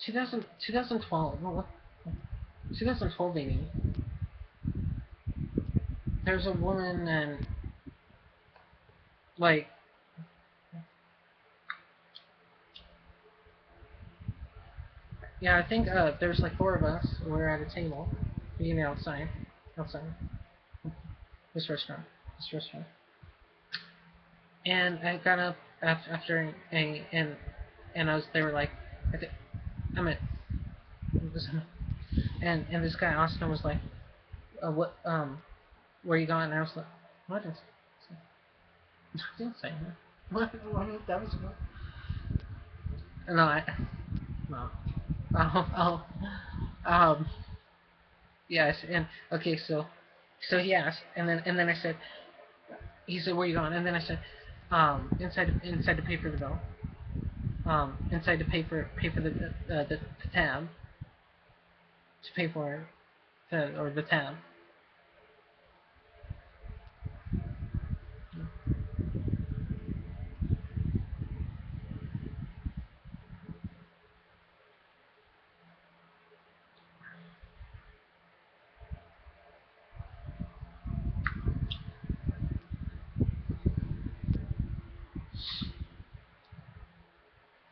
2012. What? 2012, baby. There's a woman and like, yeah, I think there's like four of us. We're at a table, eating outside this restaurant, this restaurant. And I got up after and I was they were like, I th- I'm at and this guy Austin was like, what where you going? And I was like, what is? I didn't say that. What that was what? No, no. Oh, um, yes, and okay, so he asked, and then I said, he said, where you going? And then I said, inside to pay for the bill, inside to pay for the tab, to pay for it, or the tab.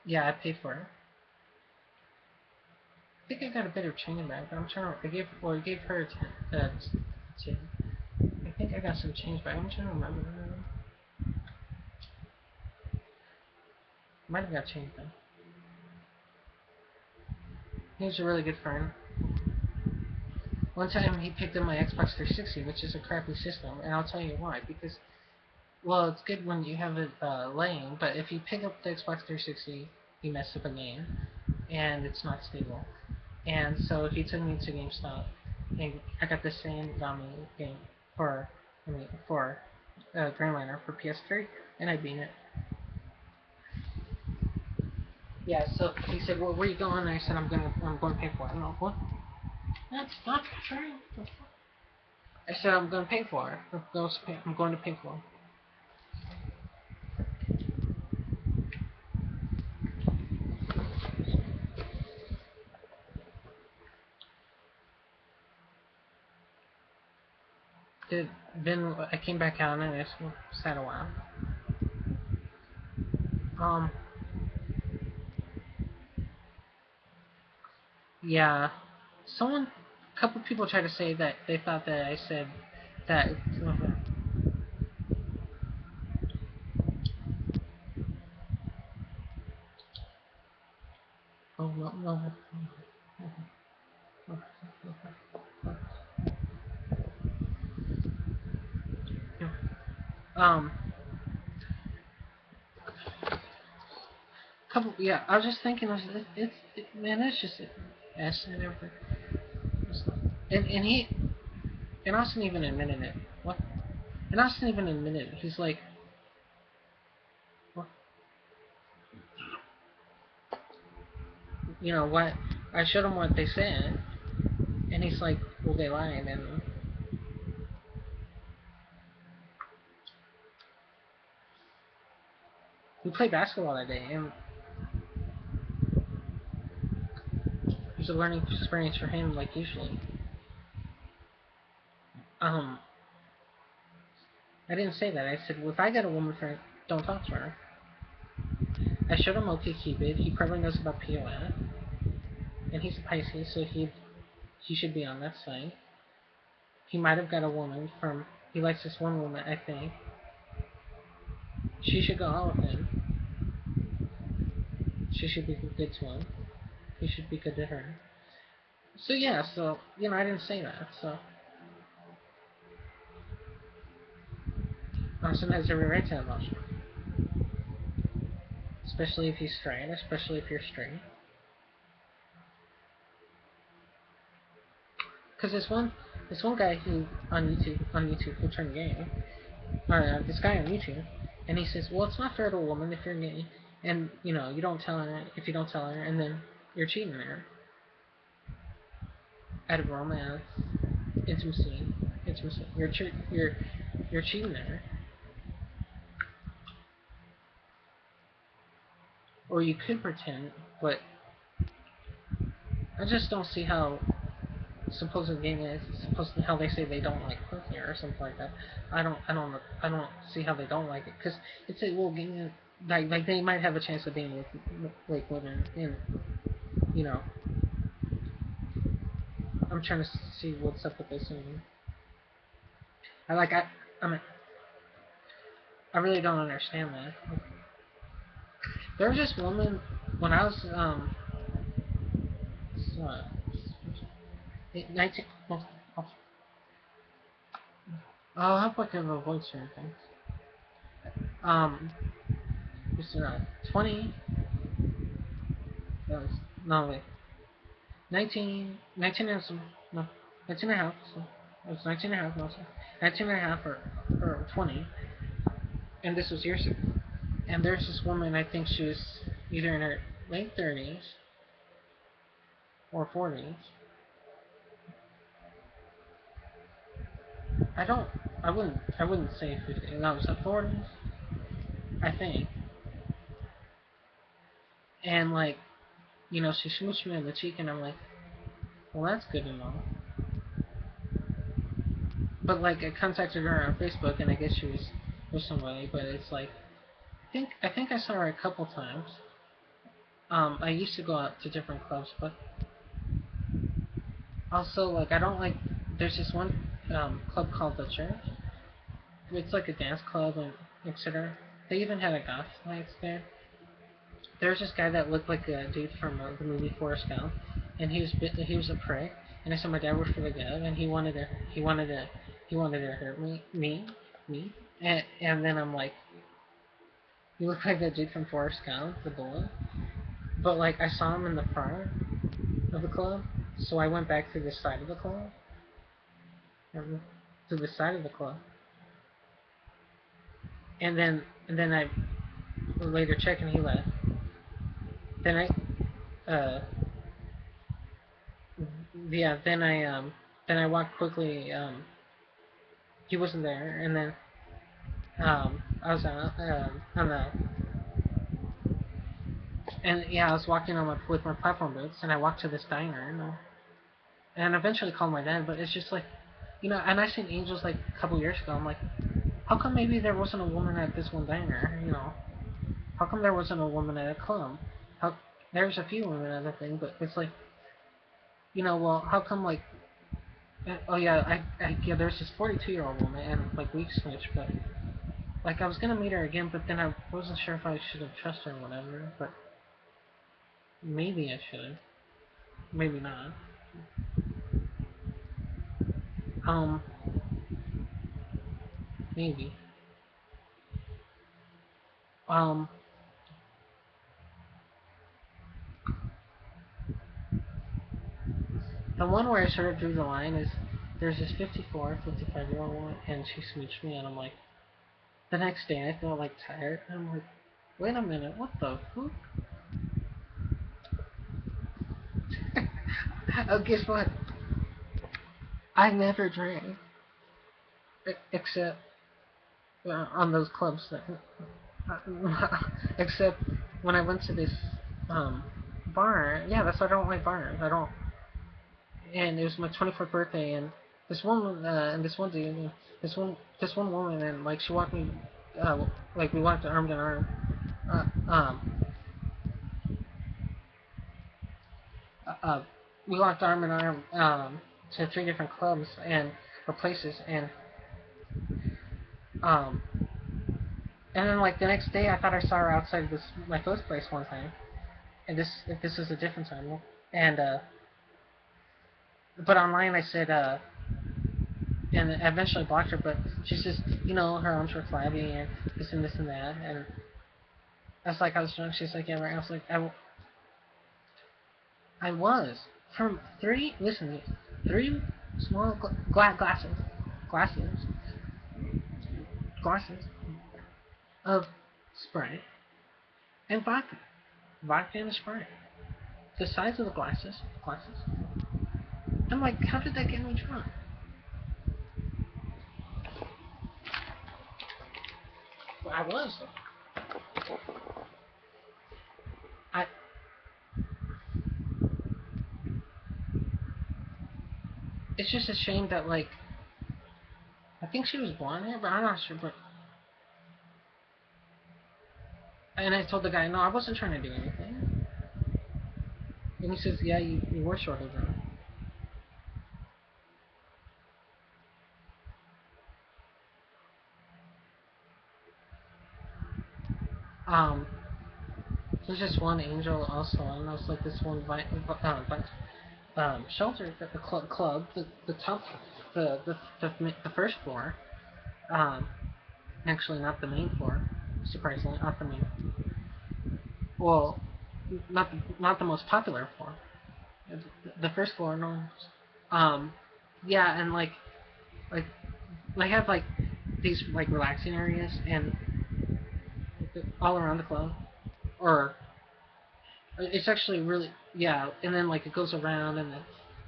Yeah, I paid for it. I think I got a bit of change back, but I'm trying to. I gave her ten. I think I got some change back. I'm trying to remember. Might have got change back. He was a really good friend. One time he picked up my Xbox 360, which is a crappy system, and I'll tell you why. Because, well, it's good when you have it laying, but if you pick up the Xbox 360, you mess up a game, and it's not stable. And so he took me to GameStop, and I got the same Gami game for Dreamliner for PS3, and I beat it. Yeah, so he said, well, where you going? And I said, I'm going to pay for it. No, what? That's not true. I said, I'm going to pay for it. I'm going to pay for it. Then I came back out and I sat a while. Um, yeah. A couple people tried to say that they thought that I said that. Oh, no, no. Um, yeah, I was just thinking, man, it's just S and everything. And he, and Austin even admitted it. What? And Austin even admitted it. He's like, what? You know what? I showed him what they said, and he's like, well, they lied, and we played basketball that day, and it was a learning experience for him, like usually. Um, I didn't say that. I said, well, if I got a woman friend, don't talk to her. I showed him OkCupid. He probably knows about POF, and he's a Pisces, so he should be on that site. He might have got a woman from. He likes this one woman, I think. She should go out with him. She should be good to him. He should be good to her. So yeah, so I didn't say that. So Austin has every right to have emotion, especially if he's straight, especially if you're straight. Because this one guy who on YouTube who turned gay, or this guy on YouTube, and he says, well, it's not fair to a woman if you're gay, and you don't tell her if you don't tell her, and then you're cheating her out of romance, intimacy, intimacy. You're cheating her, or you could pretend, but I just don't see how supposed gaming is supposed to how they say they don't like pussy or something like that. I don't see how they don't like it because it's a well gaming like they might have a chance of being with like women and you know I'm trying to see what's up with this and I like I mean I really don't understand that. There was this woman when I was uh 19 I'll have like a voice or anything. Um, it's 20. That was, no wait, 19 and some no, 19 and a half. So it was 19 and a half. No, sorry, 19 and a half or 20, and this was years ago. And there's this woman. I think she was either in her late 30s or 40s. I don't. I wouldn't say 50. No, it was the 40s. I think. And like, she smooched me on the cheek, and I'm like, well, that's good enough. But like, I contacted her on Facebook, and I guess she was with somebody. But it's like, I think I saw her a couple times. I used to go out to different clubs, but also like I don't like. There's this one club called the Church. It's like a dance club and etc. They even had a goth nights there. There's this guy that looked like a dude from the movie Forrest Gump, and he was a prick. And I said my dad worked for the gov, and he wanted to hurt me. And then I'm like, you look like that dude from Forrest Gump, the bullet. But like I saw him in the front of the club, so I went back to the side of the club, to the side of the club, and then I later checked and he left. Then uh, yeah, then I walked quickly. He wasn't there, and then I was on the, and yeah, I was walking on with my platform boots, and I walked to this diner, and eventually called my dad. But it's just like, and I seen Angels like a couple years ago. I'm like, how come maybe there wasn't a woman at this one diner? How come there wasn't a woman at a club? How there's a few women at the thing, but it's like, well, how come like, oh yeah, yeah, there's this 42-year-old woman, and like we switched, but like I was gonna meet her again, but then I wasn't sure if I should have trusted her or whatever, but maybe I should, maybe not. Um, maybe. Um, the one where I sort of drew the line is there's this 54, 55-year-old woman, and she smooched me, and I'm like, the next day I felt like tired, and I'm like, wait a minute, what the fuck? Oh, guess what? I never drank except on those clubs. Except when I went to this um, bar. Yeah, that's why I don't like bars. I don't. And it was my 24th birthday, and this woman and this one dude, this one woman, and like she walked me, like we walked arm in arm. Uh, um, uh, we walked arm in arm to three different clubs and or places, um, and then like the next day, I thought I saw her outside this my first place one time, and this is a different time, and but online I said and I eventually blocked her, but she's just her arms were flabby and this and that, and I was like I was drunk. She's like yeah, right. I was like I was from three. Listen, to me, three small glasses glasses of Sprite and vodka and Sprite. The size of the glasses. I'm like, how did that get me drunk? Well, I was. I it's just a shame that, like, I think she was born here, but I'm not sure. But and I told the guy, no, I wasn't trying to do anything. And he says, yeah, you were shorter than her. Um, there's just one angel also, and there's like this one shelter, the club, the top, the first floor. Um, actually not the main floor, surprisingly, not the main. Well, not the most popular floor. The first floor, no. Um, yeah, and like they have like these like relaxing areas and all around the club, or it's actually really yeah, and then like it goes around and then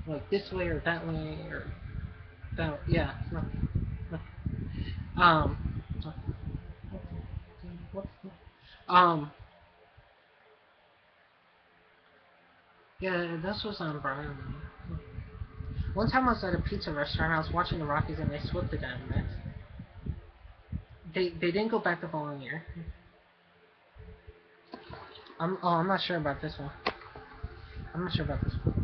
like this way or that way or that yeah. No, um, what, um, yeah, this was on Brian. One time I was at a pizza restaurant, I was watching the Rockies and they swept the Diamondbacks. They didn't go back the following year. I'm not sure about this one. I'm not sure about this one.